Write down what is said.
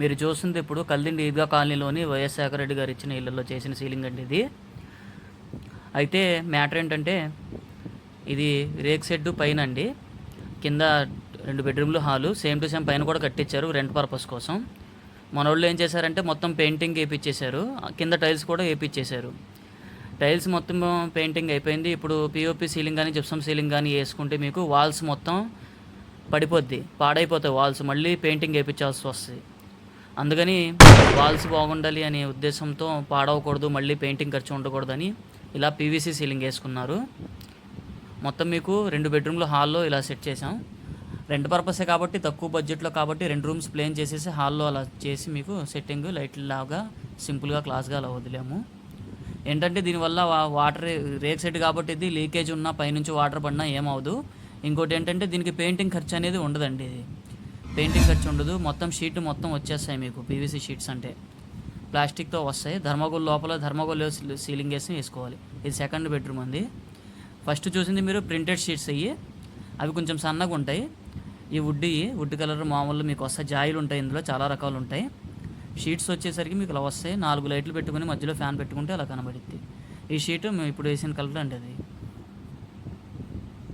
మీరు చూస్తుంది ఇప్పుడు కల్దిండి ఈద్గా కాలనీలోని వైఎస్ శేఖర రెడ్డి గారు ఇచ్చిన ఇళ్లలో చేసిన సీలింగ్ అండి ఇది. అయితే మ్యాటర్ ఏంటంటే ఇది రేక్ షెడ్ పైన అండి, కింద 2 బెడ్రూమ్లు హాలు సేమ్ టు సేమ్ పైన కూడా కట్టించారు రెంట్ పర్పస్ కోసం. మన వాళ్ళు ఏం చేశారంటే మొత్తం పెయింటింగ్ వేయించేశారు, కింద టైల్స్ కూడా వేయించేశారు. టైల్స్ మొత్తం పెయింటింగ్ అయిపోయింది. ఇప్పుడు పిఓపి సీలింగ్ కానీ జిప్సమ్ సీలింగ్ కానీ వేసుకుంటే మీకు వాల్స్ మొత్తం పడిపోద్ది, పాడైపోతాయి వాల్స్, మళ్ళీ పెయింటింగ్ వేయించాల్సి వస్తుంది. అందుకని వాల్స్ బాగుండాలి అనే ఉద్దేశంతో పాడవకూడదు, మళ్ళీ పెయింటింగ్ ఖర్చు ఉండకూడదని ఇలా పీవీసీ సీలింగ్ వేసుకున్నారు. మొత్తం మీకు 2 బెడ్రూమ్లు హాల్లో ఇలా సెట్ చేసాం. రెంట్ పర్పసే కాబట్టి తక్కువ బడ్జెట్లో కాబట్టి 2 రూమ్స్ ప్లేన్ చేసేసి హాల్లో అలా చేసి మీకు సెట్టింగ్ లైట్ లాగా సింపుల్గా క్లాస్గా అలా వదిలాము. ఏంటంటే దీనివల్ల వాటర్ రేక్ సెట్ కాబట్టి ఇది లీకేజ్ ఉన్నా పైనుంచి వాటర్ పడినా ఏమవుదు. ఇంకోటి ఏంటంటే దీనికి పెయింటింగ్ ఖర్చు అనేది ఉండదండి, ఇది పెయింటింగ్ ఖర్చు ఉండదు. మొత్తం షీట్ మొత్తం వచ్చేస్తాయి మీకు, పీవీసీ షీట్స్ అంటే ప్లాస్టిక్తో వస్తాయి. ధర్మగోల్ లోపల ధర్మగోల్ సీలింగ్ వేసి వేసుకోవాలి. ఇది సెకండ్ బెడ్రూమ్ అండి. ఫస్ట్ చూసింది మీరు ప్రింటెడ్ షీట్స్ అవి కొంచెం సన్నగా ఉంటాయి. ఈ వుడ్ కలర్ మామూలు మీకు వస్తాయి, జాయిలు ఉంటాయి, ఇందులో చాలా రకాలు ఉంటాయి. షీట్స్ వచ్చేసరికి మీకు ఇలా వస్తాయి. 4 లైట్లు పెట్టుకుని మధ్యలో ఫ్యాన్ పెట్టుకుంటే అలా కనబడుద్ది. ఈ షీట్ మేము ఇప్పుడు వేసిన కలర్ అండి అది.